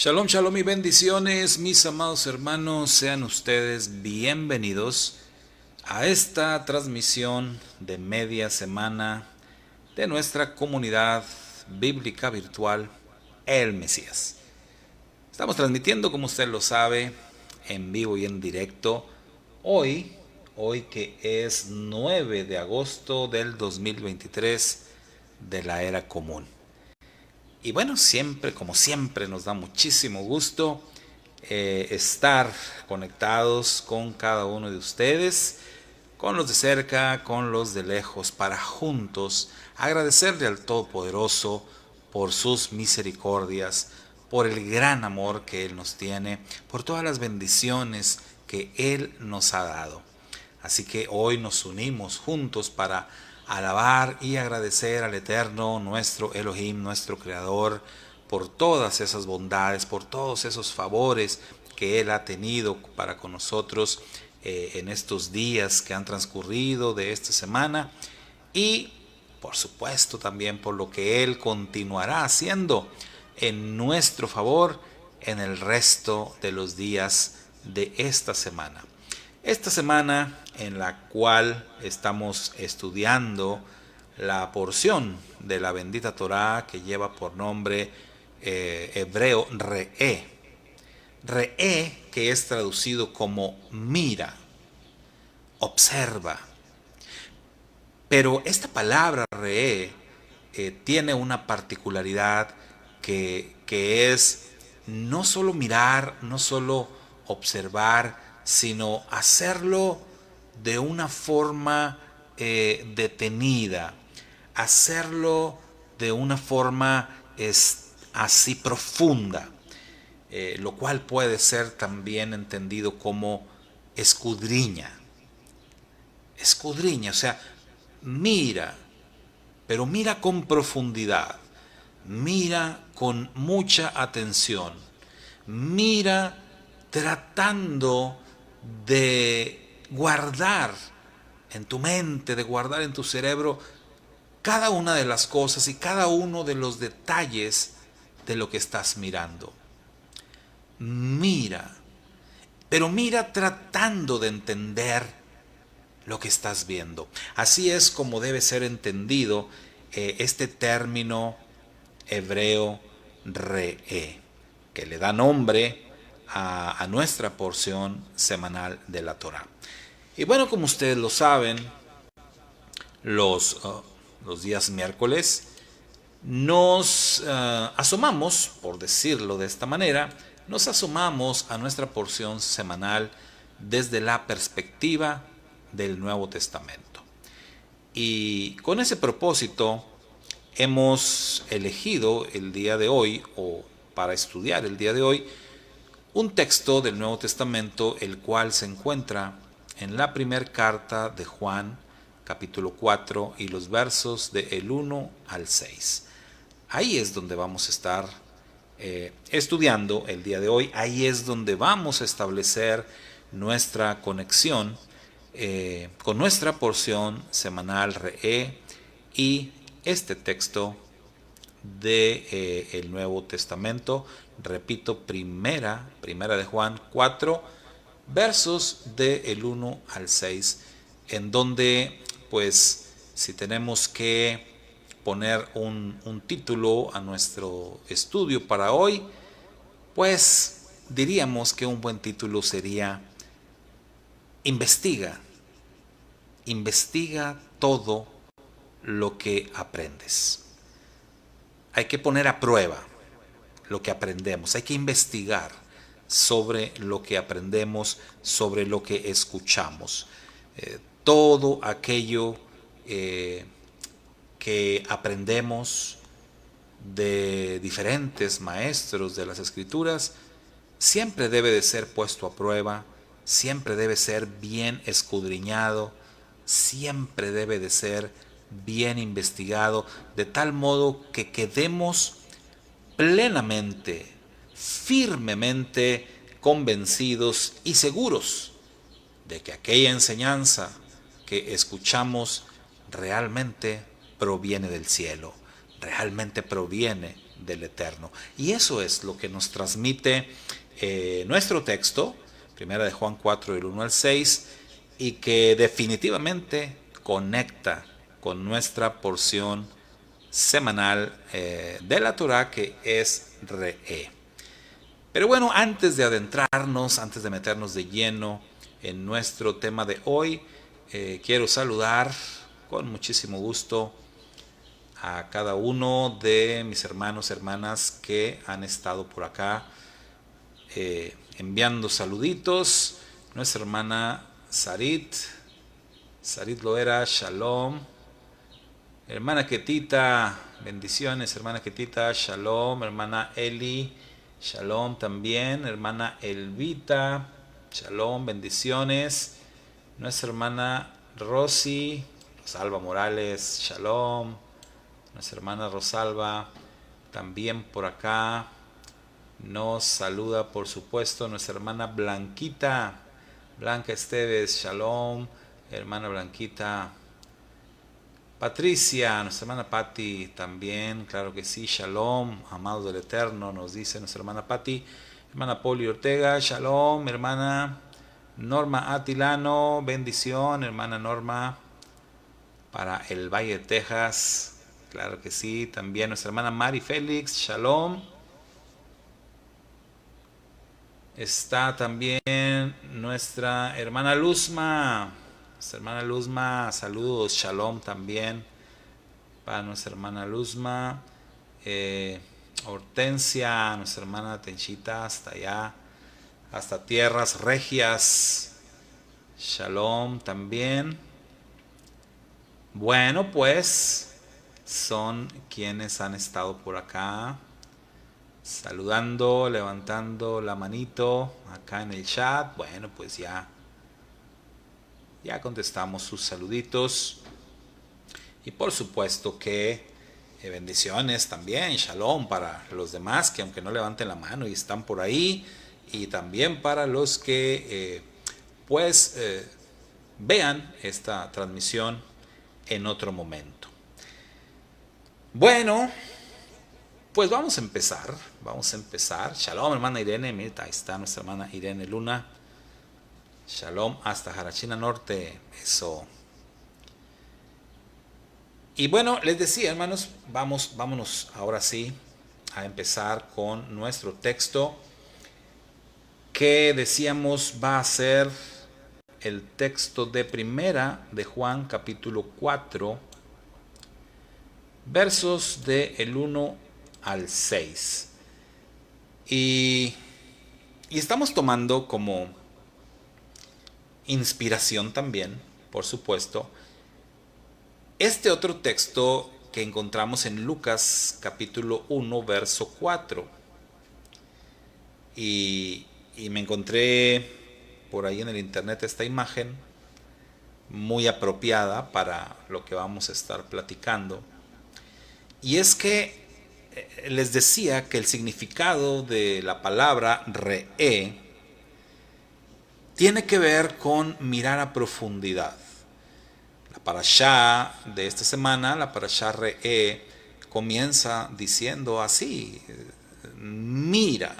Shalom, shalom y bendiciones, mis amados hermanos, sean ustedes bienvenidos a esta transmisión de media semana de nuestra comunidad bíblica virtual, El Mesías. Estamos transmitiendo, como usted lo sabe, en vivo y en directo, hoy que es 9 de agosto del 2023 de la era común. Y bueno, siempre, como siempre, nos da muchísimo gusto estar conectados con cada uno de ustedes, con los de cerca, con los de lejos, para juntos agradecerle al Todopoderoso por sus misericordias, por el gran amor que Él nos tiene, por todas las bendiciones que Él nos ha dado. Así que hoy nos unimos juntos para alabar y agradecer al Eterno, nuestro Elohim, nuestro Creador, por todas esas bondades, por todos esos favores que Él ha tenido para con nosotros en estos días que han transcurrido de esta semana y por supuesto también por lo que Él continuará haciendo en nuestro favor en el resto de los días de esta semana. Esta semana en la cual estamos estudiando la porción de la bendita Torá que lleva por nombre hebreo Re'é. Re'é, que es traducido como mira, observa. Pero esta palabra Re'é tiene una particularidad que es no solo mirar, no solo observar, sino hacerlo de una forma detenida, hacerlo de una forma así profunda, lo cual puede ser también entendido como escudriña. Escudriña, o sea, mira, pero mira con profundidad, mira con mucha atención, mira tratando de guardar en tu mente, de guardar en tu cerebro cada una de las cosas y cada uno de los detalles de lo que estás mirando. Mira, pero mira tratando de entender lo que estás viendo. Así es como debe ser entendido este término hebreo Re'é, que le da nombre a nuestra porción semanal de la Torá. Y bueno, como ustedes lo saben, los días miércoles nos asomamos, por decirlo de esta manera, nos asomamos a nuestra porción semanal desde la perspectiva del Nuevo Testamento. Y con ese propósito hemos elegido el día de hoy, o para estudiar el día de hoy, un texto del Nuevo Testamento, el cual se encuentra en la primera carta de Juan, capítulo 4, y los versos del 1 al 6. Ahí es donde vamos a estar estudiando el día de hoy. Ahí es donde vamos a establecer nuestra conexión con nuestra porción semanal Re'é y este texto de el Nuevo Testamento. Repito, primera de Juan 4, versos del 1 al 6, en donde, pues, si tenemos que poner un título a nuestro estudio para hoy, pues diríamos que un buen título sería Investiga, investiga todo lo que aprendes. Hay que poner a prueba lo que aprendemos, hay que investigar sobre lo que aprendemos, sobre lo que escuchamos. Todo aquello que aprendemos de diferentes maestros de las Escrituras siempre debe de ser puesto a prueba, siempre debe ser bien escudriñado, siempre debe de ser bien investigado, de tal modo que quedemos plenamente, firmemente convencidos y seguros de que aquella enseñanza que escuchamos realmente proviene del cielo, realmente proviene del Eterno. Y eso es lo que nos transmite nuestro texto, primera de Juan 4, del 1 al 6, y que definitivamente conecta con nuestra porción semanal de la Torah, que es Re'e. Pero bueno, antes de adentrarnos, antes de meternos de lleno en nuestro tema de hoy, quiero saludar con muchísimo gusto a cada uno de mis hermanos, hermanas que han estado por acá enviando saluditos. Nuestra hermana Sarit Loera, Shalom. Hermana Ketita, bendiciones, hermana Ketita, Shalom. Hermana Eli, Shalom también. Hermana Elvita, Shalom, bendiciones. Nuestra hermana Rosy, Rosalba Morales, Shalom. Nuestra hermana Rosalba también por acá nos saluda, por supuesto, nuestra hermana Blanquita, Blanca Esteves, Shalom, hermana Blanquita. Patricia, nuestra hermana Patti también, claro que sí, Shalom, amados del Eterno, nos dice nuestra hermana Patti. Hermana Poli Ortega, Shalom, hermana Norma Atilano, bendición, hermana Norma, para el Valle de Texas, claro que sí, también nuestra hermana Mari Félix, Shalom. Está también nuestra hermana Luzma. Nuestra hermana Luzma, saludos, Shalom también para nuestra hermana Luzma. Hortensia, nuestra hermana Tenchita, hasta allá, hasta tierras regias. Shalom también. Bueno, pues son quienes han estado por acá saludando, levantando la manito acá en el chat. Bueno, pues ya contestamos sus saluditos. Y por supuesto que bendiciones también, shalom para los demás que aunque no levanten la mano y están por ahí. Y también para los que vean esta transmisión en otro momento. Bueno, pues vamos a empezar. Shalom, hermana Irene. Mira, ahí está nuestra hermana Irene Luna. Shalom hasta Jarachina Norte. Eso. Y bueno, les decía, hermanos, vámonos ahora sí a empezar con nuestro texto, que decíamos va a ser el texto de primera de Juan, capítulo 4, versos del 1 al 6. Y estamos tomando como inspiración también, por supuesto, este otro texto que encontramos en Lucas capítulo 1, verso 4. Y me encontré por ahí en el internet esta imagen muy apropiada para lo que vamos a estar platicando. Y es que les decía que el significado de la palabra re'e tiene que ver con mirar a profundidad. La parashá de esta semana, la parashá Re'e, comienza diciendo así: mira,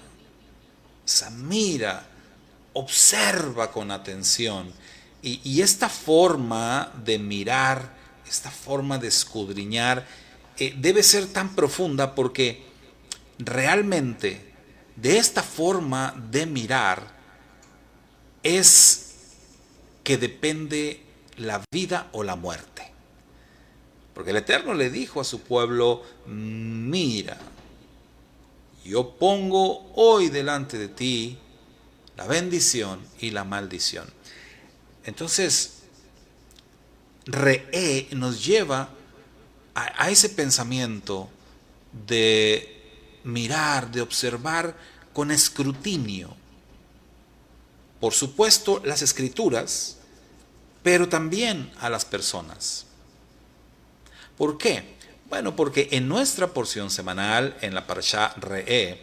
observa con atención. Y esta forma de mirar, esta forma de escudriñar, debe ser tan profunda porque realmente de esta forma de mirar es que depende la vida o la muerte. Porque el Eterno le dijo a su pueblo: mira, yo pongo hoy delante de ti la bendición y la maldición. Entonces, Re'e nos lleva a ese pensamiento de mirar, de observar con escrutinio. Por supuesto, las escrituras, pero también a las personas. ¿Por qué? Bueno, porque en nuestra porción semanal, en la parashá Re'e,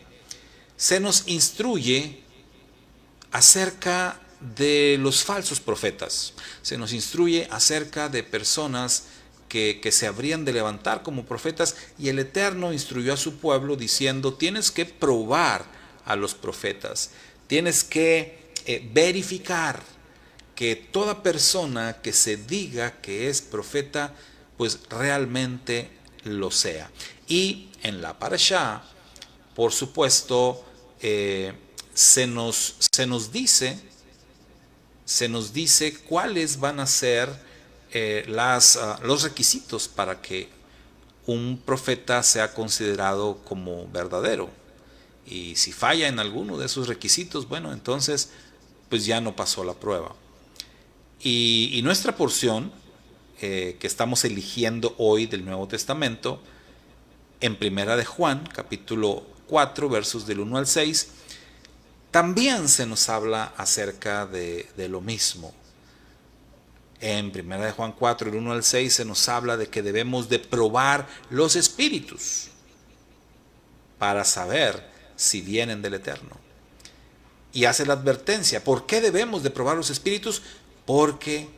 se nos instruye acerca de los falsos profetas. Se nos instruye acerca de personas que se habrían de levantar como profetas, y el Eterno instruyó a su pueblo diciendo: tienes que probar a los profetas, tienes que verificar que toda persona que se diga que es profeta, pues realmente lo sea. Y en la parashá, por supuesto, se nos dice cuáles van a ser los requisitos para que un profeta sea considerado como verdadero. Y si falla en alguno de esos requisitos, bueno, entonces pues ya no pasó la prueba. Y nuestra porción que estamos eligiendo hoy del Nuevo Testamento, en Primera de Juan, capítulo 4, versos del 1 al 6, también se nos habla acerca de lo mismo. En Primera de Juan 4, del 1 al 6, se nos habla de que debemos de probar los espíritus para saber si vienen del Eterno. Y hace la advertencia: ¿por qué debemos de probar los espíritus? Porque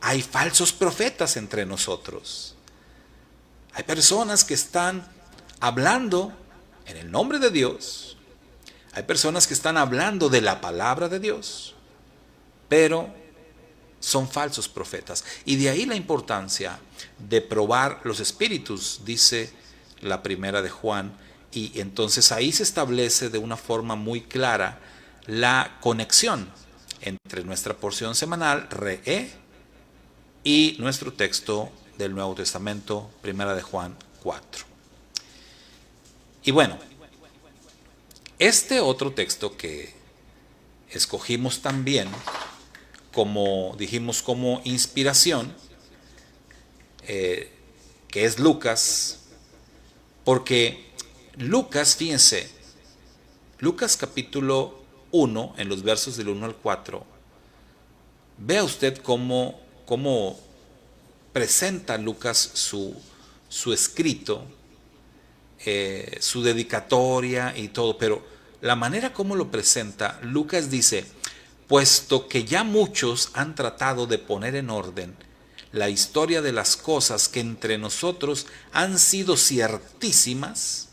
hay falsos profetas entre nosotros. Hay personas que están hablando en el nombre de Dios. Hay personas que están hablando de la palabra de Dios, pero son falsos profetas. Y de ahí la importancia de probar los espíritus, dice la Primera de Juan. Y entonces ahí se establece de una forma muy clara la conexión entre nuestra porción semanal, Re'e, y nuestro texto del Nuevo Testamento, Primera de Juan 4. Y bueno, este otro texto que escogimos también, como dijimos, como inspiración, que es Lucas, porque Lucas, fíjense, Lucas capítulo 1, en los versos del 1 al 4, vea usted cómo presenta Lucas su escrito, su dedicatoria y todo, pero la manera como lo presenta, Lucas dice: puesto que ya muchos han tratado de poner en orden la historia de las cosas que entre nosotros han sido ciertísimas.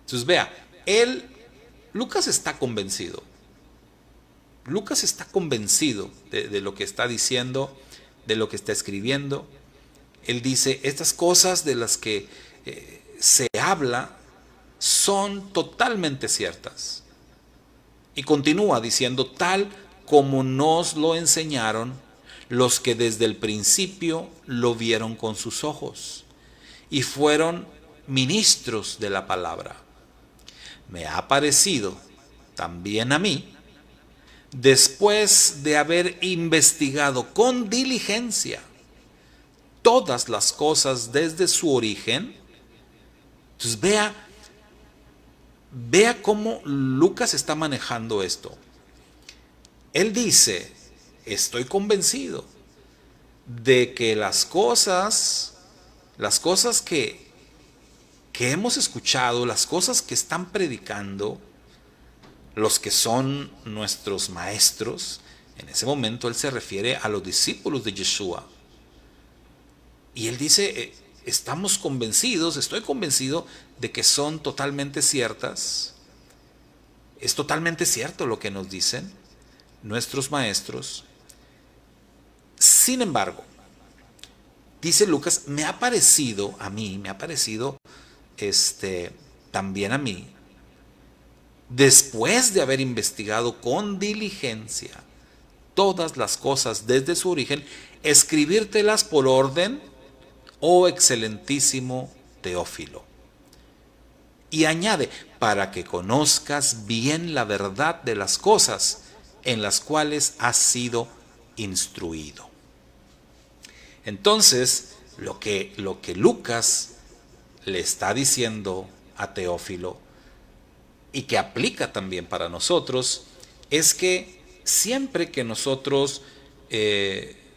Entonces vea, Lucas está convencido. Lucas está convencido de lo que está diciendo, de lo que está escribiendo. Él dice: estas cosas de las que se habla son totalmente ciertas. Y continúa diciendo: tal como nos lo enseñaron los que desde el principio lo vieron con sus ojos y fueron ministros de la palabra. Me ha parecido también a mí, después de haber investigado con diligencia todas las cosas desde su origen. Entonces vea cómo Lucas está manejando esto. Él dice: estoy convencido de que las cosas que hemos escuchado, las cosas que están predicando los que son nuestros maestros, en ese momento él se refiere a los discípulos de Yeshua. Y él dice: estamos convencidos, estoy convencido de que son totalmente ciertas. Es totalmente cierto lo que nos dicen nuestros maestros. Sin embargo, dice Lucas, me ha parecido también a mí, después de haber investigado con diligencia todas las cosas desde su origen, escribírtelas por orden, oh excelentísimo Teófilo. Y añade: para que conozcas bien la verdad de las cosas en las cuales has sido instruido. Entonces, lo que Lucas le está diciendo a Teófilo, y que aplica también para nosotros, es que siempre que nosotros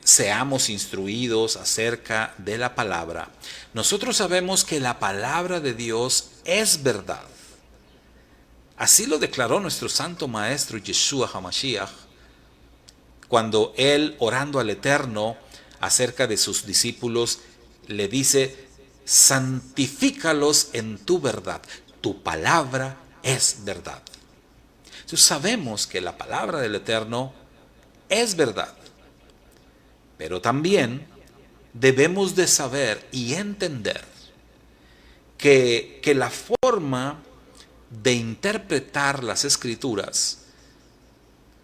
seamos instruidos acerca de la palabra, nosotros sabemos que la palabra de Dios es verdad. Así lo declaró nuestro santo maestro Yeshua HaMashiach, cuando él, orando al Eterno acerca de sus discípulos, le dice, santifícalos en tu verdad, tu palabra es verdad. Entonces sabemos que la palabra del Eterno es verdad, pero también debemos de saber y entender que la forma de interpretar las escrituras,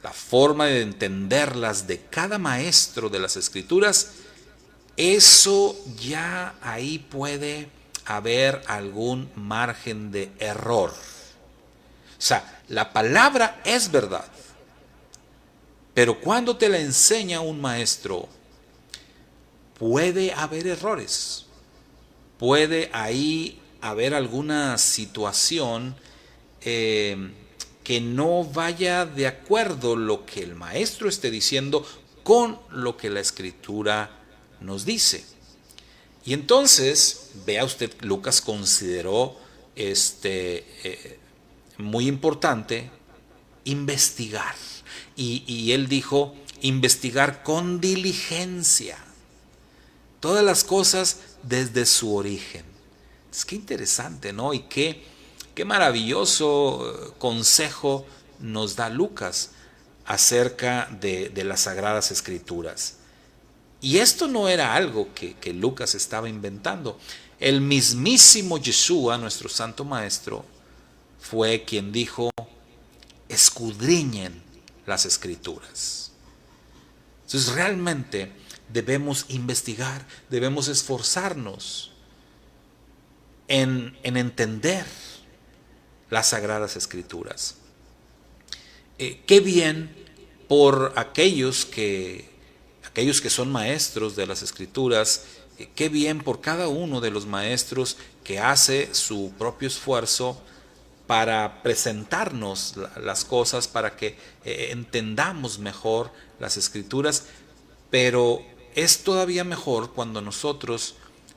la forma de entenderlas de cada maestro de las escrituras, eso ya ahí puede haber algún margen de error. O sea, la palabra es verdad, pero cuando te la enseña un maestro, puede haber errores, puede ahí haber alguna situación que no vaya de acuerdo lo que el maestro esté diciendo con lo que la escritura nos dice. Y entonces, vea usted, Lucas consideró muy importante investigar. Y él dijo, investigar con diligencia todas las cosas desde su origen. Es que interesante, ¿no? Y qué maravilloso consejo nos da Lucas acerca de las Sagradas Escrituras. Y esto no era algo que Lucas estaba inventando. El mismísimo Yeshua, nuestro Santo Maestro, fue quien dijo, escudriñen las Escrituras. Entonces realmente debemos investigar, debemos esforzarnos en entender las Sagradas Escrituras. Qué bien por aquellos que son maestros de las Escrituras, qué bien por cada uno de los maestros que hace su propio esfuerzo para presentarnos las cosas, para que entendamos mejor las Escrituras, pero es todavía mejor cuando nosotros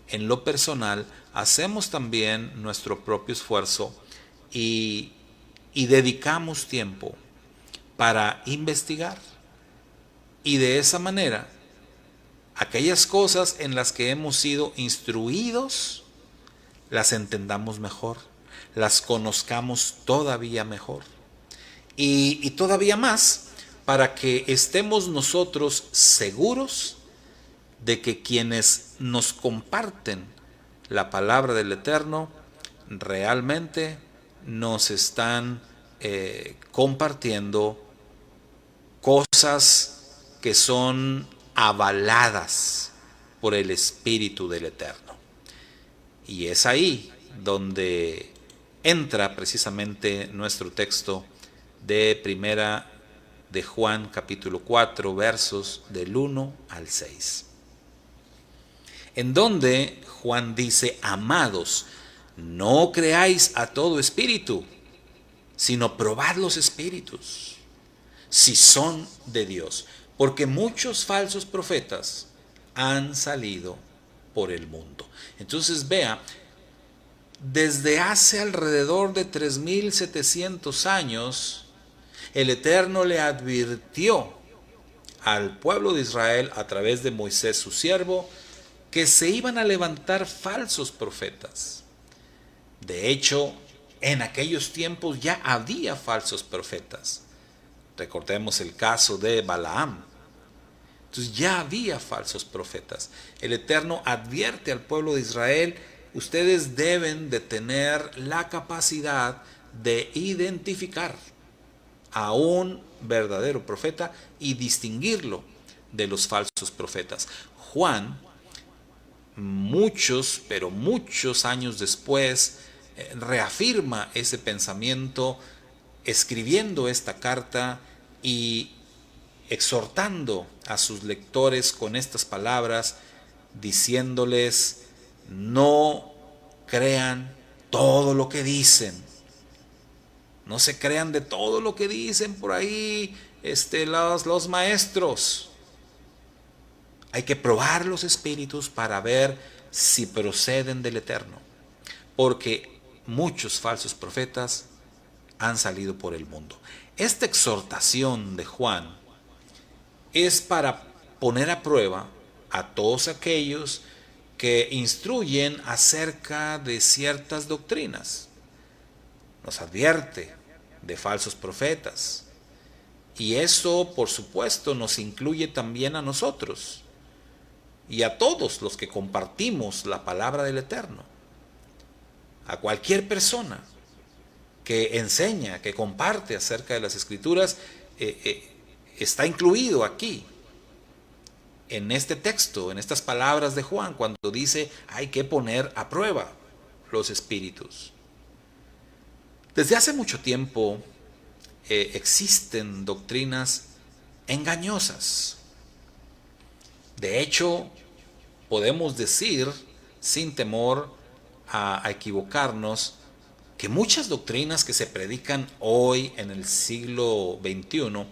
en lo personal hacemos también nuestro propio esfuerzo y dedicamos tiempo para investigar. Y de esa manera, aquellas cosas en las que hemos sido instruidos, las entendamos mejor, las conozcamos todavía mejor. Y todavía más, para que estemos nosotros seguros de que quienes nos comparten la palabra del Eterno realmente nos están compartiendo cosas que son avaladas por el Espíritu del Eterno. Y es ahí donde entra precisamente nuestro texto de primera de Juan capítulo 4 versos del 1 al 6. En donde Juan dice, amados, no creáis a todo espíritu, sino probad los espíritus, si son de Dios, porque muchos falsos profetas han salido por el mundo. Entonces vea, desde hace alrededor de 3700 años, el Eterno le advirtió al pueblo de Israel a través de Moisés su siervo que se iban a levantar falsos profetas. De hecho, en aquellos tiempos ya había falsos profetas. Recordemos el caso de Balaam. Entonces ya había falsos profetas. El Eterno advierte al pueblo de Israel, ustedes deben de tener la capacidad de identificar a un verdadero profeta y distinguirlo de los falsos profetas. Juan, pero muchos años después, reafirma ese pensamiento escribiendo esta carta y exhortando a sus lectores con estas palabras, diciéndoles, no crean todo lo que dicen. No se crean de todo lo que dicen por ahí los maestros. Hay que probar los espíritus para ver si proceden del Eterno. Porque muchos falsos profetas han salido por el mundo. Esta exhortación de Juan es para poner a prueba a todos aquellos que instruyen acerca de ciertas doctrinas. Nos advierte de falsos profetas. Y eso, por supuesto, nos incluye también a nosotros y a todos los que compartimos la palabra del Eterno. A cualquier persona que enseña, que comparte acerca de las Escrituras, está incluido aquí, en este texto, en estas palabras de Juan, cuando dice hay que poner a prueba los espíritus. Desde hace mucho tiempo existen doctrinas engañosas. De hecho, podemos decir, sin temor a equivocarnos, que muchas doctrinas que se predican hoy en el siglo XXI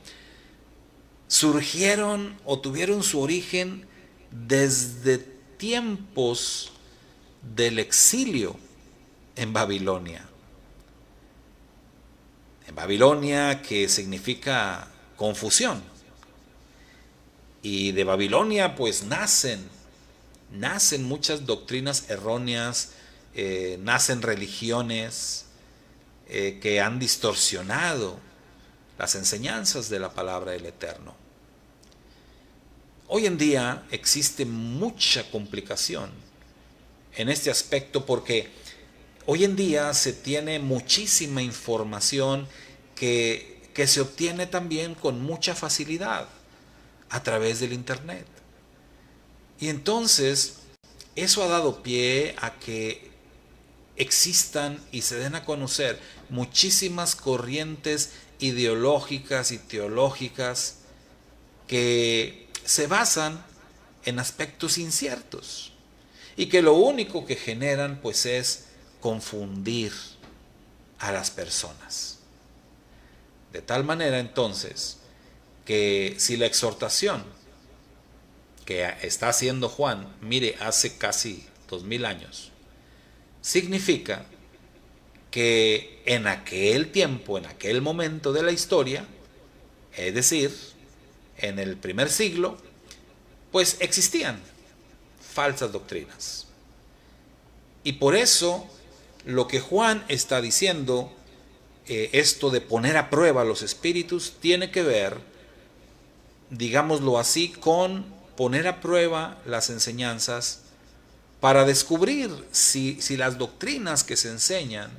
surgieron o tuvieron su origen desde tiempos del exilio en Babilonia. En Babilonia, que significa confusión. Y de Babilonia pues nacen muchas doctrinas erróneas, nacen religiones que han distorsionado las enseñanzas de la palabra del Eterno. Hoy en día existe mucha complicación en este aspecto porque hoy en día se tiene muchísima información que se obtiene también con mucha facilidad a través del Internet. Y entonces eso ha dado pie a que existan y se den a conocer muchísimas corrientes ideológicas y teológicas que se basan en aspectos inciertos y que lo único que generan pues es confundir a las personas. De tal manera entonces que si la exhortación que está haciendo Juan, mire, hace casi 2000 años, significa que en aquel tiempo, en aquel momento de la historia, es decir, en el primer siglo, pues existían falsas doctrinas. Y por eso lo que Juan está diciendo, esto de poner a prueba los espíritus, tiene que ver, digámoslo así, con poner a prueba las enseñanzas para descubrir si las doctrinas que se enseñan,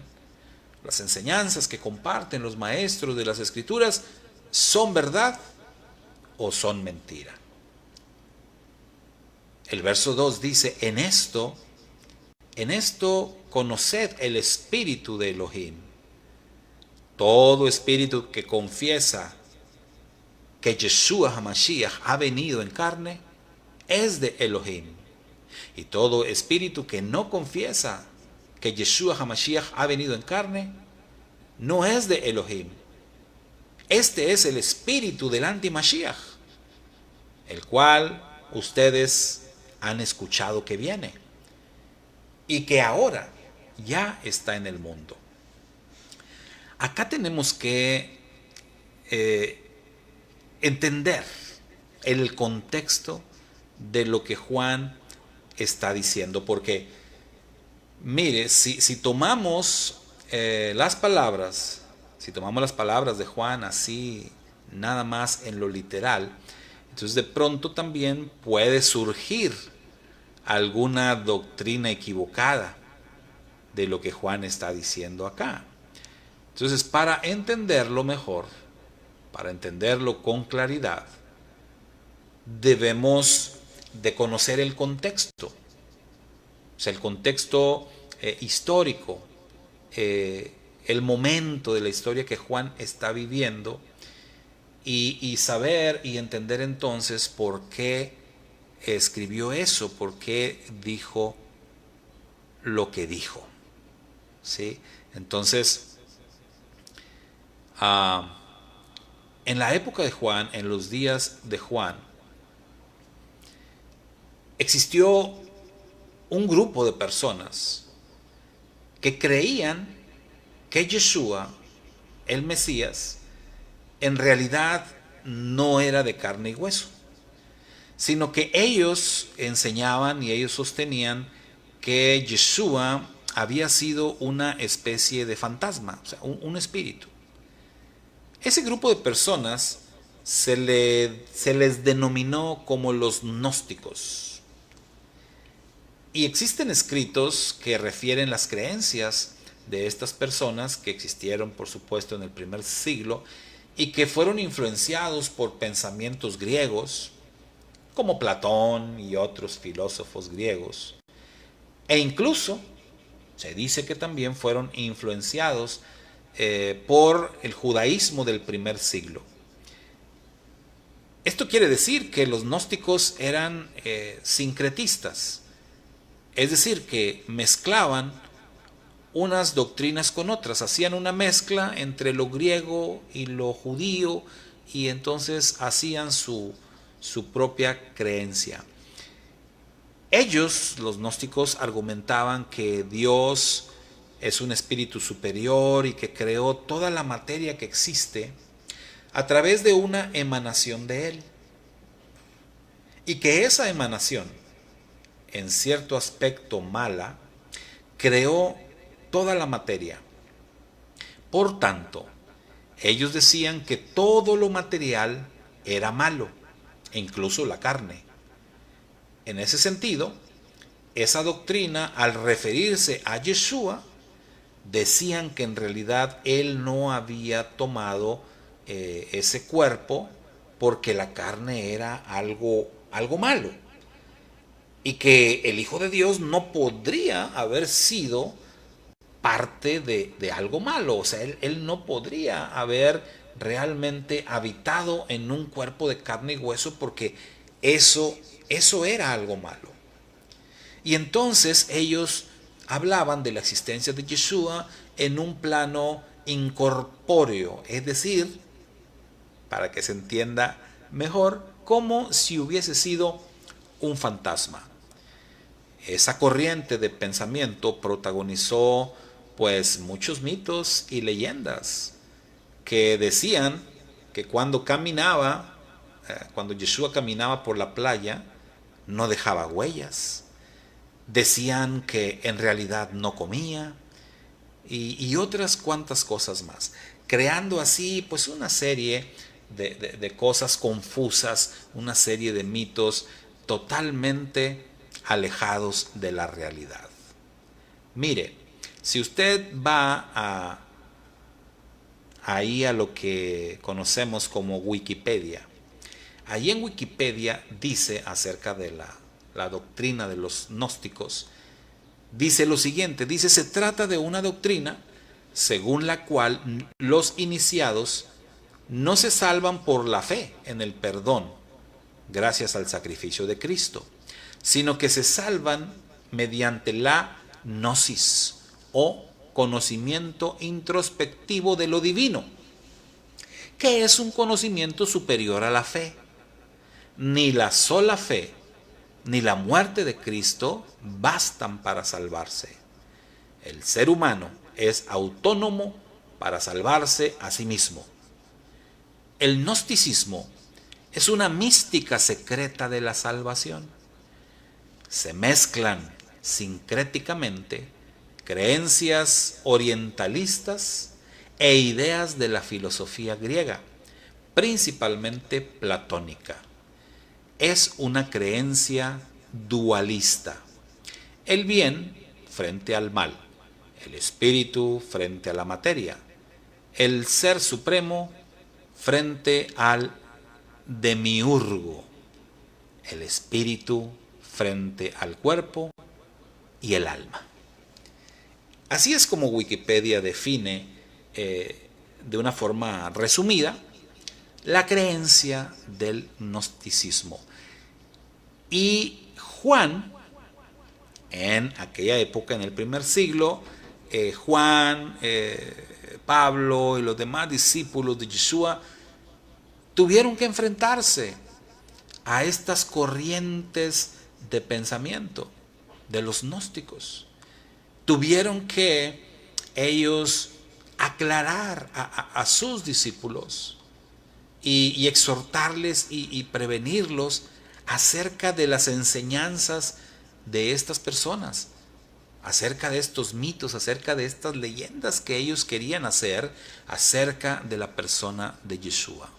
las enseñanzas que comparten los maestros de las Escrituras, son verdad o son mentira. El verso 2 dice, en esto conoced el espíritu de Elohim. Todo espíritu que confiesa que Yeshua HaMashiach ha venido en carne es de Elohim. Y todo espíritu que no confiesa que Yeshua HaMashiach ha venido en carne no es de Elohim. Este es el espíritu del anti-Mashiach, el cual ustedes han escuchado que viene y que ahora ya está en el mundo. Acá tenemos que entender el contexto de lo que Juan está diciendo, porque mire, si tomamos las palabras, si tomamos las palabras de Juan así, nada más en lo literal, entonces de pronto también puede surgir alguna doctrina equivocada de lo que Juan está diciendo acá. Entonces, para entenderlo mejor, para entenderlo con claridad, debemos de conocer el contexto, o sea, el contexto histórico, el momento de la historia que Juan está viviendo y saber y entender entonces por qué escribió eso, por qué dijo lo que dijo. ¿Sí? Entonces, en la época de Juan, en los días de Juan, existió un grupo de personas que creían que Yeshua, el Mesías, en realidad no era de carne y hueso, sino que ellos enseñaban y ellos sostenían que Yeshua había sido una especie de fantasma, o sea, un espíritu. Ese grupo de personas se les denominó como los gnósticos. Y existen escritos que refieren las creencias de estas personas que existieron, por supuesto, en el primer siglo y que fueron influenciados por pensamientos griegos, como Platón y otros filósofos griegos. E incluso se dice que también fueron influenciados por el judaísmo del primer siglo. Esto quiere decir que los gnósticos eran sincretistas, es decir, que mezclaban unas doctrinas con otras, hacían una mezcla entre lo griego y lo judío y entonces hacían su propia creencia. Ellos, los gnósticos, argumentaban que Dios es un espíritu superior y que creó toda la materia que existe a través de una emanación de Él. Y que esa emanación, en cierto aspecto mala, creó toda la materia. Por tanto, ellos decían que todo lo material era malo, incluso la carne. En ese sentido, esa doctrina, al referirse a Yeshua, decían que en realidad él no había tomado ese cuerpo porque la carne era algo malo y que el Hijo de Dios no podría haber sido parte de algo malo, o sea, él no podría haber realmente habitado en un cuerpo de carne y hueso porque eso era algo malo. Y entonces ellos hablaban de la existencia de Yeshua en un plano incorpóreo, es decir, para que se entienda mejor, como si hubiese sido un fantasma. Esa corriente de pensamiento protagonizó pues muchos mitos y leyendas que decían que cuando caminaba, cuando Yeshua caminaba por la playa, no dejaba huellas. Decían que en realidad no comía y otras cuantas cosas más, creando así pues una serie de cosas confusas, una serie de mitos totalmente alejados de la realidad. Mire, si usted va ahí a lo que conocemos como Wikipedia, allí en Wikipedia dice acerca de la doctrina de los gnósticos, dice lo siguiente, dice, se trata de una doctrina según la cual los iniciados no se salvan por la fe en el perdón, gracias al sacrificio de Cristo, sino que se salvan mediante la gnosis o conocimiento introspectivo de lo divino, que es un conocimiento superior a la fe. Ni la sola fe ni la muerte de Cristo bastan para salvarse. El ser humano es autónomo para salvarse a sí mismo. El gnosticismo es una mística secreta de la salvación. Se mezclan sincréticamente creencias orientalistas e ideas de la filosofía griega, principalmente platónica. Es una creencia dualista. El bien frente al mal, el espíritu frente a la materia, el ser supremo frente al demiurgo, el espíritu frente al cuerpo y el alma. Así es como Wikipedia define de una forma resumida la creencia del gnosticismo. Y Juan, en aquella época, en el primer siglo, Juan, Pablo y los demás discípulos de Yeshua tuvieron que enfrentarse a estas corrientes de pensamiento de los gnósticos. Tuvieron que ellos aclarar a sus discípulos y exhortarles y prevenirlos acerca de las enseñanzas de estas personas, acerca de estos mitos, acerca de estas leyendas que ellos querían hacer acerca de la persona de Yeshua.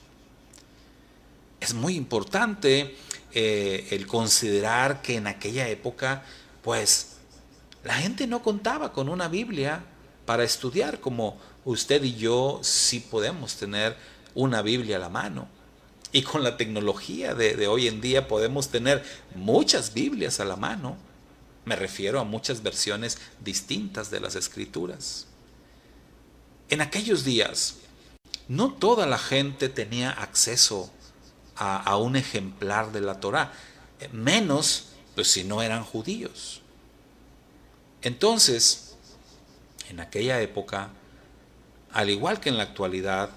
Es muy importante el considerar que en aquella época, pues, la gente no contaba con una Biblia para estudiar, como usted y yo sí podemos tener una Biblia a la mano. Y con la tecnología de hoy en día podemos tener muchas Biblias a la mano. Me refiero a muchas versiones distintas de las Escrituras. En aquellos días, no toda la gente tenía acceso a un ejemplar de la Torá, menos pues si no eran judíos. Entonces, en aquella época, al igual que en la actualidad,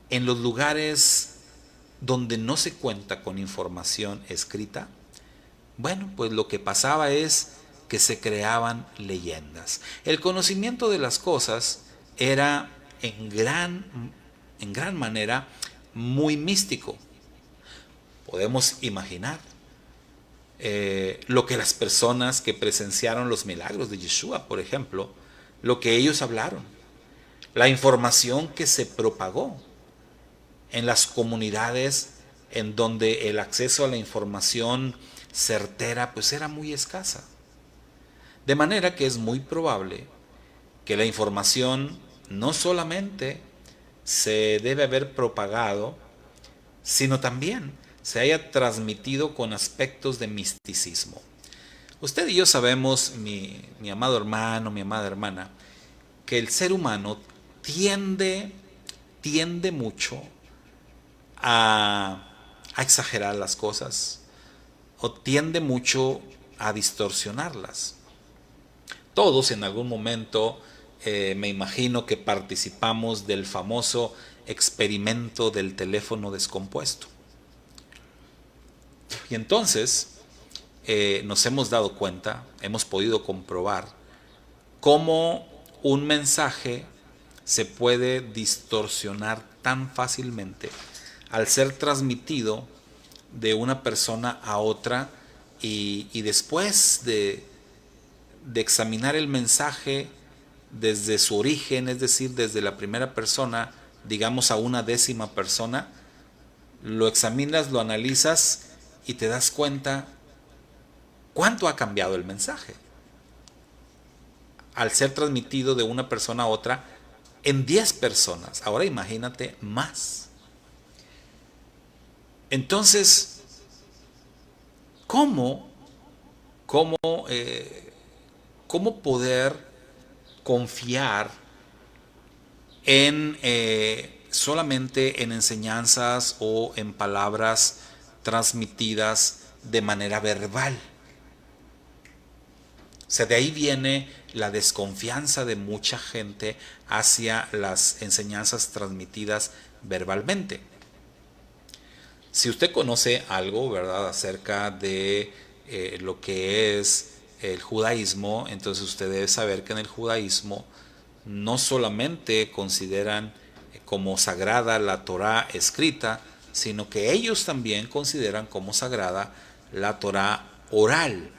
en los lugares donde no se cuenta con información escrita, bueno, pues lo que pasaba es que se creaban leyendas. El conocimiento de las cosas era en gran manera muy místico. Podemos imaginar lo que las personas que presenciaron los milagros de Yeshua, por ejemplo, lo que ellos hablaron, la información que se propagó en las comunidades en donde el acceso a la información certera pues era muy escasa. De manera que es muy probable que la información no solamente se debe haber propagado, sino también se haya transmitido con aspectos de misticismo. Usted y yo sabemos, mi amado hermano, mi amada hermana, que el ser humano tiende mucho a exagerar las cosas o tiende mucho a distorsionarlas. Todos en algún momento me imagino que participamos del famoso experimento del teléfono descompuesto. Y entonces nos hemos dado cuenta, hemos podido comprobar cómo un mensaje se puede distorsionar tan fácilmente al ser transmitido de una persona a otra y después de examinar el mensaje desde su origen, es decir, desde la primera persona, digamos a una décima persona, lo examinas, lo analizas y te das cuenta cuánto ha cambiado el mensaje al ser transmitido de una persona a otra en 10 personas. Ahora imagínate más. Entonces, ¿cómo poder confiar en solamente en enseñanzas o en palabras transmitidas de manera verbal? O sea, de ahí viene la desconfianza de mucha gente hacia las enseñanzas transmitidas verbalmente. Si usted conoce algo, ¿verdad?, acerca de lo que es el judaísmo, entonces usted debe saber que en el judaísmo no solamente consideran como sagrada la Torá escrita, sino que ellos también consideran como sagrada la Torá oral.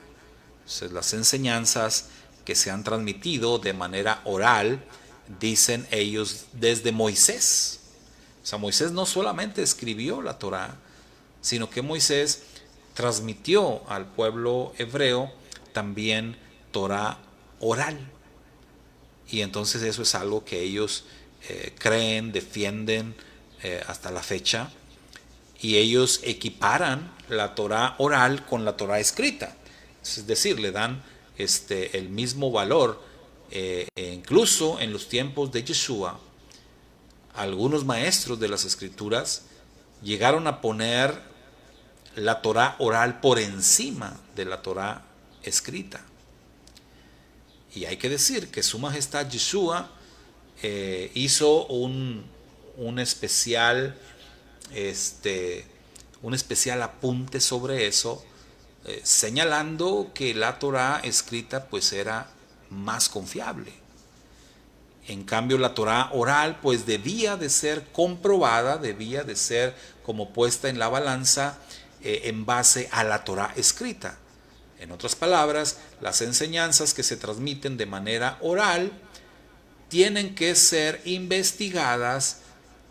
Entonces, las enseñanzas que se han transmitido de manera oral, dicen ellos, desde Moisés. O sea, Moisés no solamente escribió la Torá, sino que Moisés transmitió al pueblo hebreo también Torá oral. Y entonces eso es algo que ellos creen, defienden hasta la fecha. Y ellos equiparan la Torá oral con la Torá escrita. Es decir, le dan el mismo valor. Incluso en los tiempos de Yeshua, algunos maestros de las escrituras llegaron a poner la Torá oral por encima de la Torá escrita. Y hay que decir que Su Majestad Yeshua hizo un especial apunte sobre eso, señalando que la Torá escrita pues era más confiable. En cambio, la Torá oral pues debía de ser comprobada, debía de ser como puesta en la balanza en base a la Torá escrita. En otras palabras, las enseñanzas que se transmiten de manera oral tienen que ser investigadas,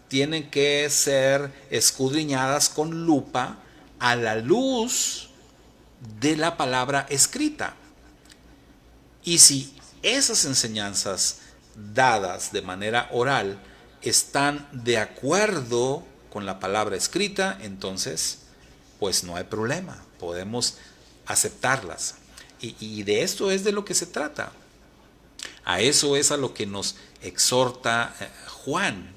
tienen que ser escudriñadas con lupa a la luz de la palabra escrita. Y si esas enseñanzas dadas de manera oral están de acuerdo con la palabra escrita, entonces pues no hay problema, podemos aceptarlas. Y de esto es de lo que se trata. A eso es a lo que nos exhorta Juan.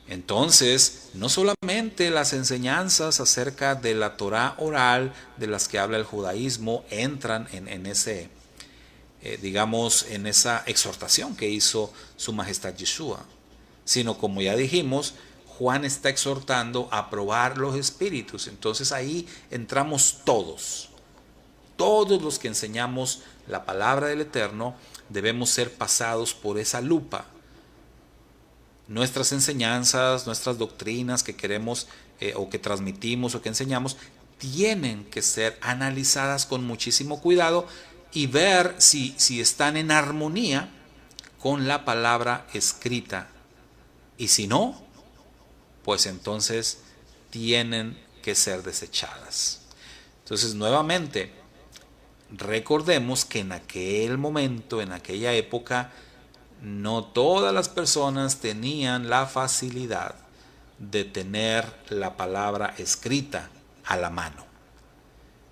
Entonces, no solamente las enseñanzas acerca de la Torá oral de las que habla el judaísmo entran en ese, digamos, en esa exhortación que hizo su majestad Yeshua, sino como ya dijimos, Juan está exhortando a probar los espíritus. Entonces ahí entramos todos los que enseñamos la palabra del Eterno debemos ser pasados por esa lupa. Nuestras enseñanzas, nuestras doctrinas que queremos o que transmitimos o que enseñamos tienen que ser analizadas con muchísimo cuidado y ver si están en armonía con la palabra escrita. Y si no, pues entonces tienen que ser desechadas. Entonces, nuevamente, recordemos que en aquel momento, en aquella época, no todas las personas tenían la facilidad de tener la palabra escrita a la mano.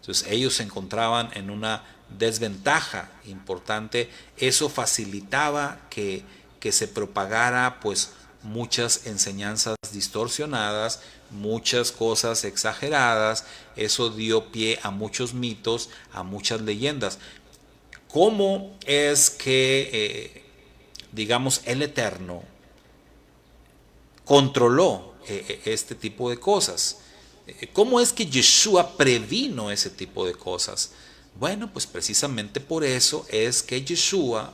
Entonces ellos se encontraban en una desventaja importante. Eso facilitaba que se propagara pues muchas enseñanzas distorsionadas, muchas cosas exageradas. Eso dio pie a muchos mitos, a muchas leyendas. ¿Cómo es que digamos, el Eterno controló este tipo de cosas? ¿Cómo es que Yeshua previno ese tipo de cosas? Bueno, pues precisamente por eso es que Yeshua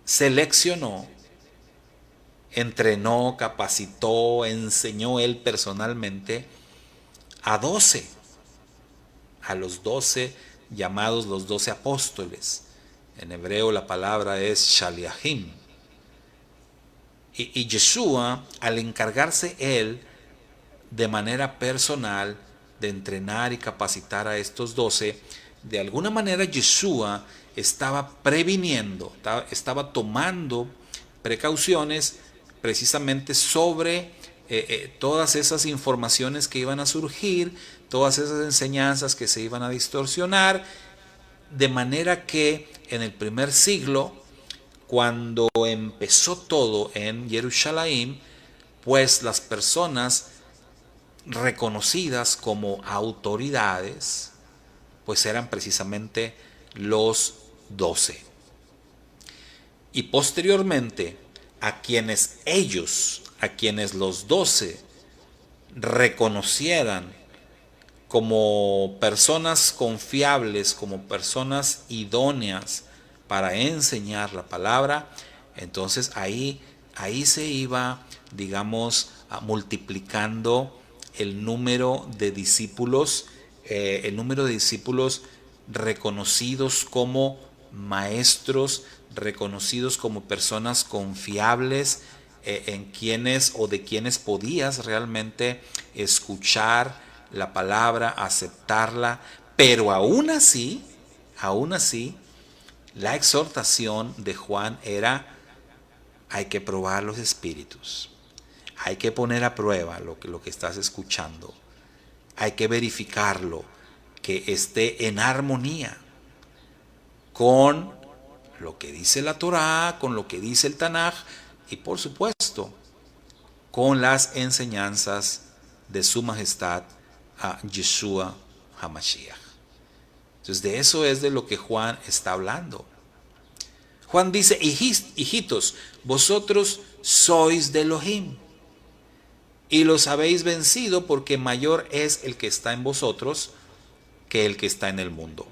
seleccionó, entrenó, capacitó, enseñó él personalmente a 12, a los 12 llamados los 12 apóstoles. En hebreo la palabra es shaliachim. Y Yeshua, al encargarse él de manera personal de entrenar y capacitar a estos 12, de alguna manera Yeshua estaba previniendo, estaba tomando precauciones precisamente sobre todas esas informaciones que iban a surgir, todas esas enseñanzas que se iban a distorsionar, de manera que en el primer siglo, cuando empezó todo en Jerusalén, pues las personas reconocidas como autoridades, pues eran precisamente los 12. Y posteriormente, a quienes los 12 reconocieran como personas confiables, como personas idóneas para enseñar la palabra, entonces ahí se iba, digamos, multiplicando el número de discípulos, reconocidos como maestros, reconocidos como personas confiables, en quienes o de quienes podías realmente escuchar la palabra, aceptarla, pero aún así, la exhortación de Juan era: hay que probar los espíritus, hay que poner a prueba lo que estás escuchando, hay que verificarlo, que esté en armonía con lo que dice la Torá, con lo que dice el Tanaj y por supuesto con las enseñanzas de su majestad a Yeshua HaMashiach. Entonces de eso es de lo que Juan está hablando. Juan dice: hijitos, vosotros sois de Elohim y los habéis vencido, porque mayor es el que está en vosotros que el que está en el mundo.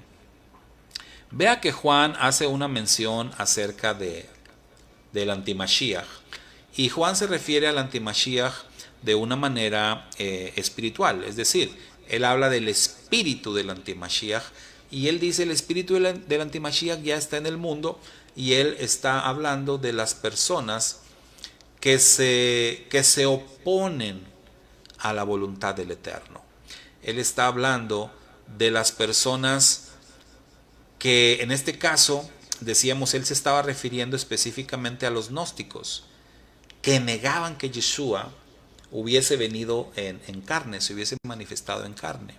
Vea que Juan hace una mención acerca del antimashiach, y Juan se refiere al antimashiach de una manera espiritual. Es decir, él habla del espíritu del antimashiach y él dice el espíritu del antimashiach ya está en el mundo, y él está hablando de las personas que se oponen a la voluntad del Eterno. Él está hablando de las personas que, en este caso, decíamos, él se estaba refiriendo específicamente a los gnósticos, que negaban que Yeshua hubiese venido en carne, se hubiese manifestado en carne,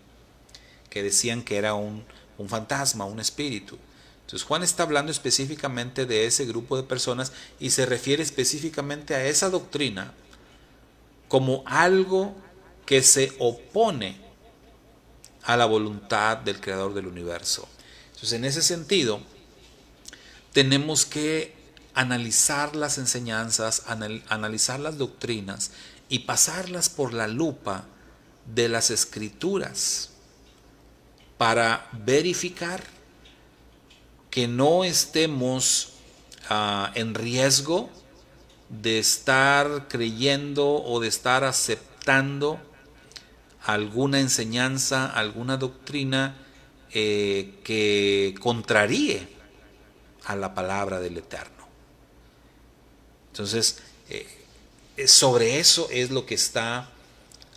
que decían que era un fantasma, un espíritu. Entonces Juan está hablando específicamente de ese grupo de personas y se refiere específicamente a esa doctrina como algo que se opone a la voluntad del Creador del universo. Entonces, en ese sentido, tenemos que analizar las enseñanzas, analizar las doctrinas y pasarlas por la lupa de las escrituras para verificar que no estemos en riesgo de estar creyendo o de estar aceptando alguna enseñanza, alguna doctrina que contraríe a la palabra del Eterno. Entonces, sobre eso es lo que está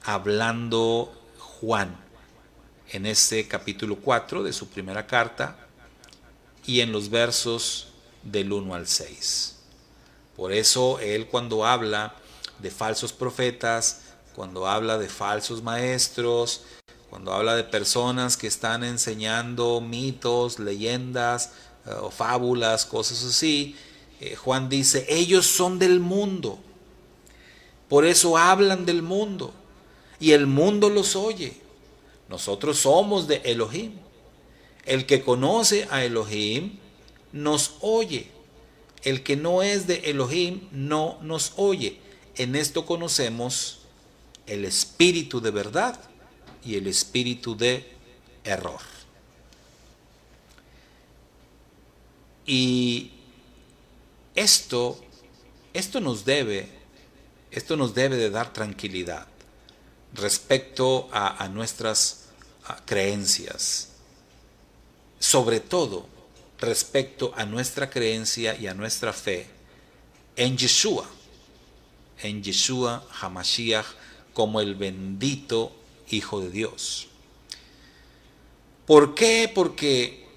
hablando Juan en este capítulo 4 de su primera carta y en los versos del 1 al 6. Por eso él, cuando habla de falsos profetas, cuando habla de falsos maestros, cuando habla de personas que están enseñando mitos, leyendas o fábulas, cosas así, Juan dice, ellos son del mundo, por eso hablan del mundo y el mundo los oye. Nosotros somos de Elohim. El que conoce a Elohim nos oye. El que no es de Elohim no nos oye. En esto conocemos el espíritu de verdad y el espíritu de error. Y esto nos debe de dar tranquilidad respecto a nuestras creencias, sobre todo respecto a nuestra creencia y a nuestra fe en Yeshua HaMashiach, como el bendito Hijo de Dios. ¿Por qué? Porque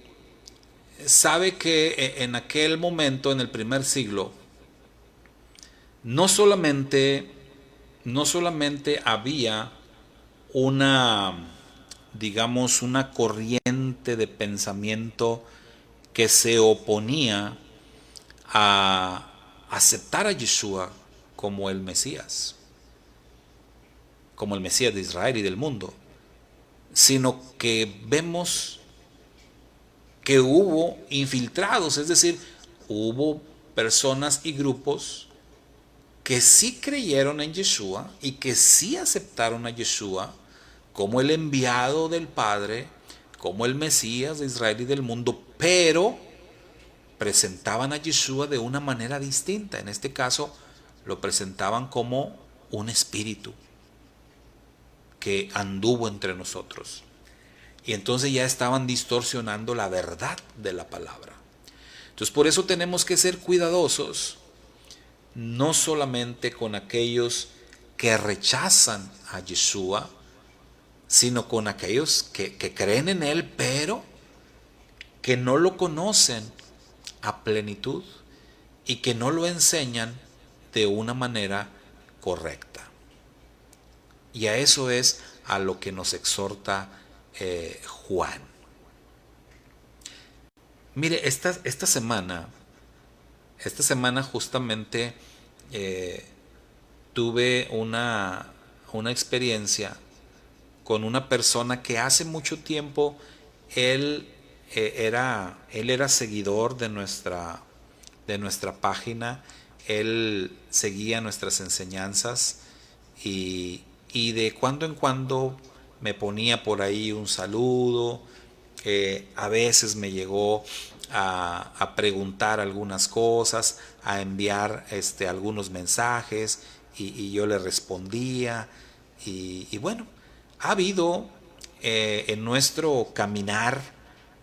sabe que en aquel momento, en el primer siglo, no solamente había una, digamos, una corriente de pensamiento que se oponía a aceptar a Yeshua como el Mesías de Israel y del mundo, sino que vemos que hubo infiltrados, es decir, hubo personas y grupos que sí creyeron en Yeshua y que sí aceptaron a Yeshua como el enviado del Padre, como el Mesías de Israel y del mundo, pero presentaban a Yeshua de una manera distinta. En este caso, lo presentaban como un espíritu que anduvo entre nosotros. Y entonces ya estaban distorsionando la verdad de la palabra. Entonces, por eso tenemos que ser cuidadosos, no solamente con aquellos que rechazan a Yeshua, sino con aquellos que creen en Él, pero que no lo conocen a plenitud y que no lo enseñan de una manera correcta. Y a eso es a lo que nos exhorta Juan. Mire, esta semana justamente tuve una experiencia con una persona que hace mucho tiempo él era seguidor de nuestra página. Él seguía nuestras enseñanzas y de cuando en cuando me ponía por ahí un saludo. A veces me llegó a preguntar algunas cosas, a enviar algunos mensajes, y yo le respondía. Y bueno, ha habido en nuestro caminar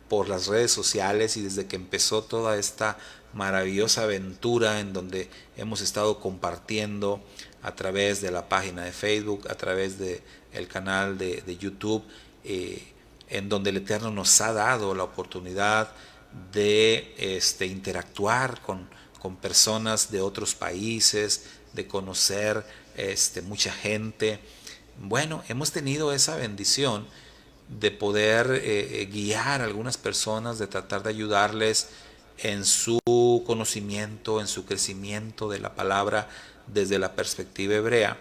por las redes sociales y desde que empezó toda esta maravillosa aventura en donde hemos estado compartiendo a través de la página de Facebook, a través de el canal de YouTube, en donde el Eterno nos ha dado la oportunidad de interactuar con personas de otros países, de conocer mucha gente. Bueno, hemos tenido esa bendición de poder guiar a algunas personas, de tratar de ayudarles en su conocimiento, en su crecimiento de la palabra desde la perspectiva hebrea.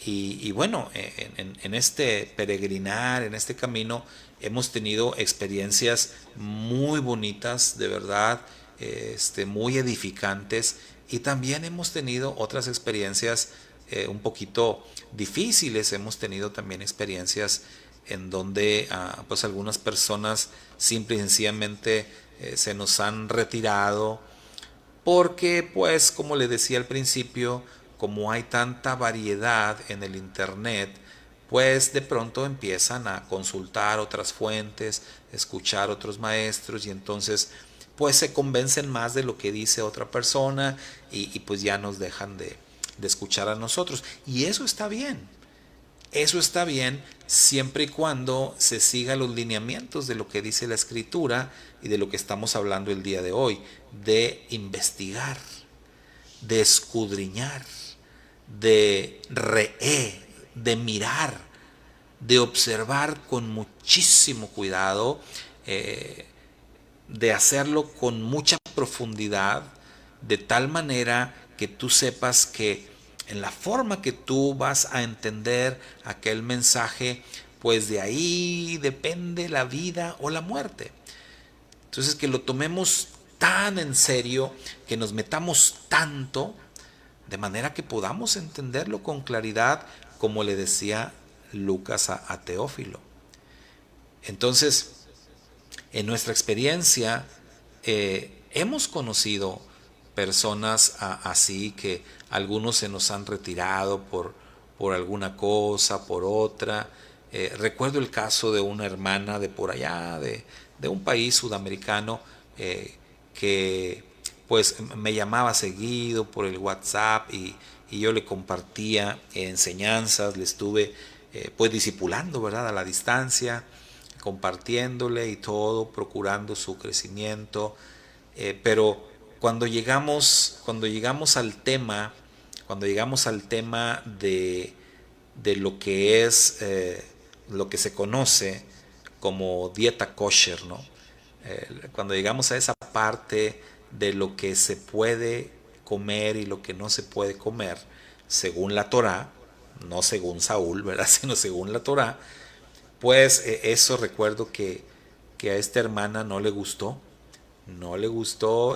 Y bueno, en este peregrinar, en este camino, hemos tenido experiencias muy bonitas, de verdad, muy edificantes, y también hemos tenido otras experiencias un poquito difíciles. Hemos tenido también experiencias en donde pues algunas personas simple y sencillamente se nos han retirado porque, pues, como le decía al principio, como hay tanta variedad en el internet, pues de pronto empiezan a consultar otras fuentes, escuchar otros maestros, y entonces pues se convencen más de lo que dice otra persona, y pues ya nos dejan de escuchar a nosotros. Y eso está bien. Eso está bien siempre y cuando se siga los lineamientos de lo que dice la escritura y de lo que estamos hablando el día de hoy, de investigar, de escudriñar, de mirar, de observar con muchísimo cuidado, de hacerlo con mucha profundidad, de tal manera que tú sepas que en la forma que tú vas a entender aquel mensaje, pues de ahí depende la vida o la muerte. Entonces, que lo tomemos tan en serio, que nos metamos tanto, de manera que podamos entenderlo con claridad, como le decía Lucas a Teófilo. Entonces, en nuestra experiencia, hemos conocido personas así, que algunos se nos han retirado por alguna cosa, por otra. Recuerdo el caso de una hermana de por allá, de un país sudamericano, que pues me llamaba seguido por el WhatsApp, y yo le compartía enseñanzas, le estuve pues discipulando, ¿verdad? A la distancia, compartiéndole y todo, procurando su crecimiento. Pero cuando llegamos al tema, de lo que es, lo que se conoce como dieta kosher, ¿no? Cuando llegamos a esa parte de lo que se puede comer y lo que no se puede comer, según la Torá, no según Saúl, ¿verdad? Sino según la Torá, pues eso recuerdo que a esta hermana no le gustó,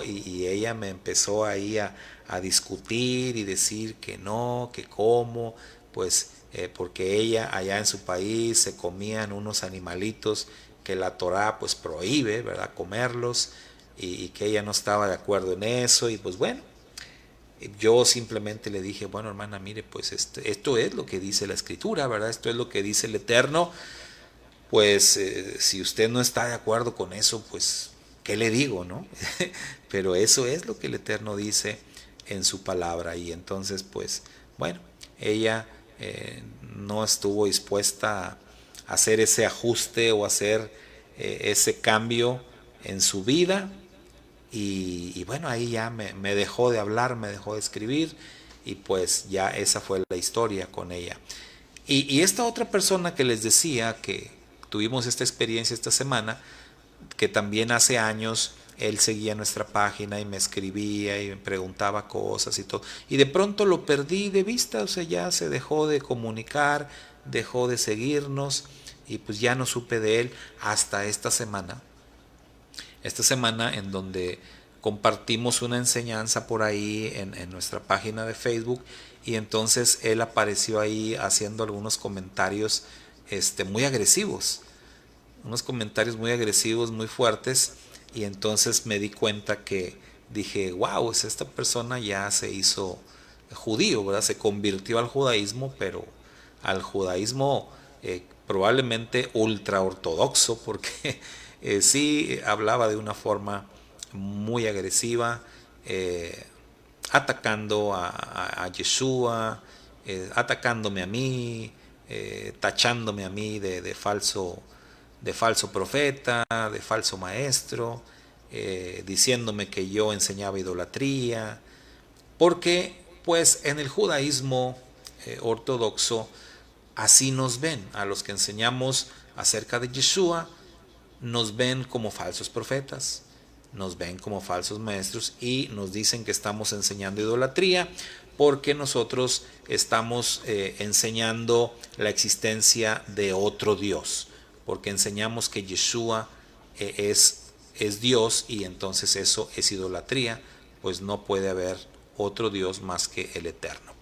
y ella me empezó ahí a discutir y decir que no, que cómo, pues porque ella allá en su país se comían unos animalitos que la Torá pues prohíbe, ¿verdad? Comerlos, y que ella no estaba de acuerdo en eso. Y pues bueno, yo simplemente le dije, bueno, hermana, mire, pues esto es lo que dice la escritura, ¿verdad? Esto es lo que dice el Eterno. Pues si usted no está de acuerdo con eso, pues, ¿qué le digo, no? Pero eso es lo que el Eterno dice en su palabra. Y entonces, pues, bueno, ella no estuvo dispuesta a hacer ese ajuste o hacer ese cambio en su vida. Y bueno, ahí ya me dejó de hablar, me dejó de escribir, y pues ya esa fue la historia con ella. Y esta otra persona que les decía que tuvimos esta experiencia esta semana, que también hace años él seguía nuestra página y me escribía y me preguntaba cosas y todo, y de pronto lo perdí de vista, o sea, ya se dejó de comunicar, dejó de seguirnos, y pues ya no supe de él hasta esta semana en donde compartimos una enseñanza por ahí en nuestra página de Facebook, y entonces él apareció ahí haciendo algunos comentarios muy agresivos, unos comentarios muy agresivos, muy fuertes. Y entonces me di cuenta que dije, wow, esta persona ya se hizo judío, ¿verdad? Se convirtió al judaísmo, pero al judaísmo probablemente ultra ortodoxo, porque sí hablaba de una forma muy agresiva, atacando a Yeshua, atacándome a mí, tachándome a mí de falso profeta, de falso maestro, diciéndome que yo enseñaba idolatría, porque pues en el judaísmo ortodoxo así nos ven, a los que enseñamos acerca de Yeshua, nos ven como falsos profetas, nos ven como falsos maestros y nos dicen que estamos enseñando idolatría porque nosotros estamos enseñando la existencia de otro Dios, porque enseñamos que Yeshua es Dios y entonces eso es idolatría, pues no puede haber otro Dios más que el Eterno.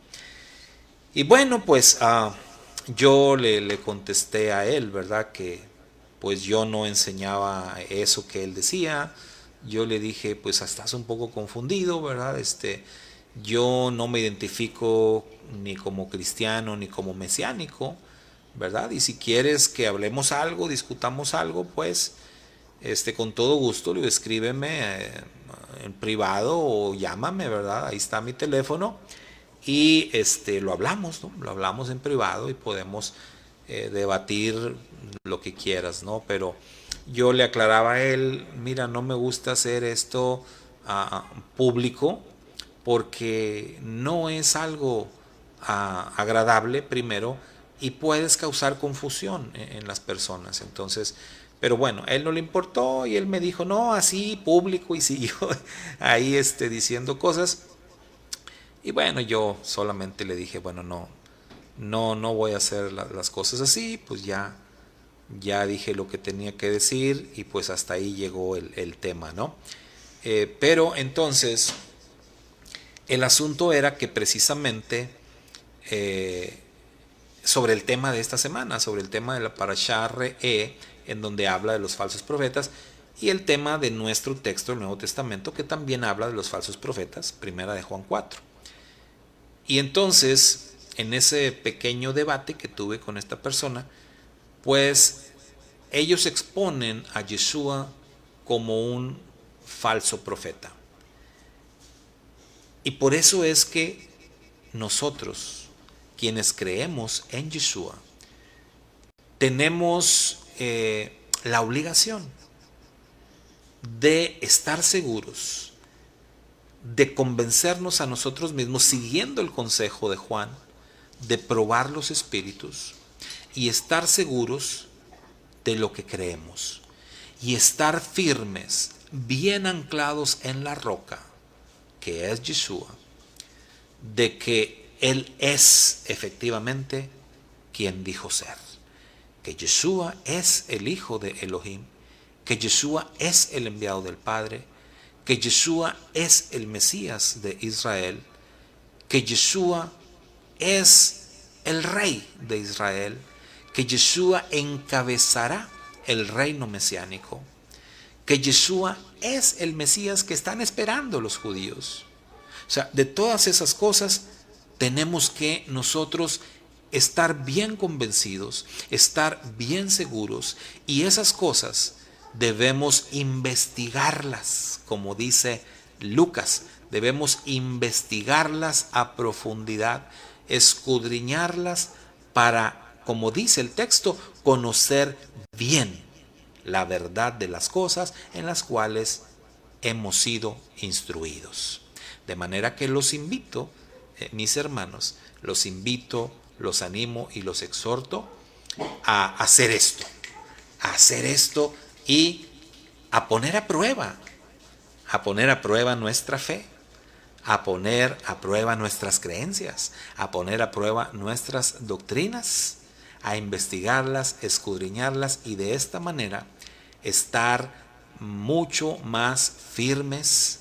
Y bueno, pues yo le contesté a él, ¿verdad? Que pues yo no enseñaba eso que él decía. Yo le dije, pues estás un poco confundido, ¿verdad? Yo no me identifico ni como cristiano ni como mesiánico, ¿verdad? Y si quieres que hablemos algo, discutamos algo, pues con todo gusto, le escríbeme en privado o llámame, ¿verdad? Ahí está mi teléfono y lo hablamos, ¿no? Lo hablamos en privado y podemos debatir lo que quieras, ¿no? Pero yo le aclaraba a él, mira, no me gusta hacer esto público porque no es algo agradable primero y puedes causar confusión en las personas. Entonces, pero bueno, a él no le importó y él me dijo, no, así público y siguió ahí diciendo cosas. Y bueno, yo solamente le dije, bueno, no voy a hacer las cosas así, pues ya dije lo que tenía que decir y pues hasta ahí llegó el tema, ¿no? Pero entonces, el asunto era que precisamente sobre el tema de esta semana, sobre el tema de la Parashá Re'eh, en donde habla de los falsos profetas, y el tema de nuestro texto del Nuevo Testamento, que también habla de los falsos profetas, primera de Juan 4. Y entonces, en ese pequeño debate que tuve con esta persona, pues ellos exponen a Yeshua como un falso profeta. Y por eso es que nosotros, quienes creemos en Yeshua, tenemos la obligación de estar seguros, de convencernos a nosotros mismos, siguiendo el consejo de Juan, de probar los espíritus y estar seguros de lo que creemos y estar firmes, bien anclados en la roca, que es Yeshua, de que Él es efectivamente quien dijo ser, que Yeshua es el Hijo de Elohim, que Yeshua es el enviado del Padre, que Yeshua es el Mesías de Israel, que Yeshua es el Rey de Israel, que Yeshua encabezará el reino mesiánico, que Yeshua es el Mesías que están esperando los judíos. O sea, de todas esas cosas tenemos que nosotros estar bien convencidos, estar bien seguros, y esas cosas debemos investigarlas, como dice Lucas, debemos investigarlas a profundidad, escudriñarlas para, como dice el texto, conocer bien la verdad de las cosas en las cuales hemos sido instruidos. De manera que los invito, mis hermanos, los invito, los animo y los exhorto a hacer esto y a poner a prueba nuestra fe, a poner a prueba nuestras creencias, a poner a prueba nuestras doctrinas, a investigarlas, escudriñarlas y de esta manera estar mucho más firmes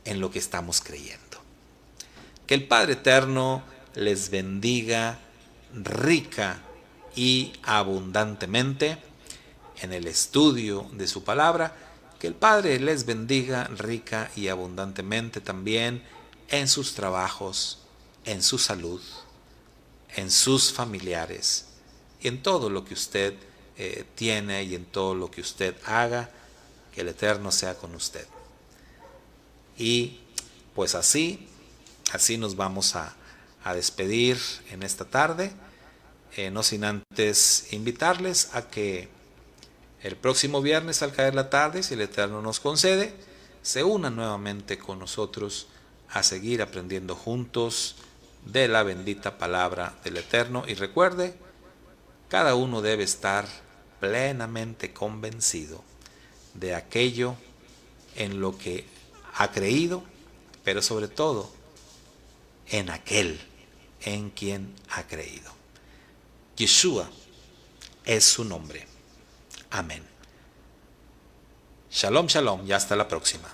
en lo que estamos creyendo. Que el Padre Eterno les bendiga rica y abundantemente en el estudio de su palabra. Que el Padre les bendiga rica y abundantemente también en sus trabajos en su salud, en sus familiares y en todo lo que usted tiene y en todo lo que usted haga, que el Eterno sea con usted. Y pues así nos vamos a despedir en esta tarde, no sin antes invitarles a que el próximo viernes al caer la tarde, si el Eterno nos concede, se unan nuevamente con nosotros a seguir aprendiendo juntos de la bendita palabra del Eterno. Y recuerde, cada uno debe estar plenamente convencido de aquello en lo que ha creído, pero sobre todo en aquel en quien ha creído. Yeshua es su nombre. Amén. Shalom, shalom, y hasta la próxima.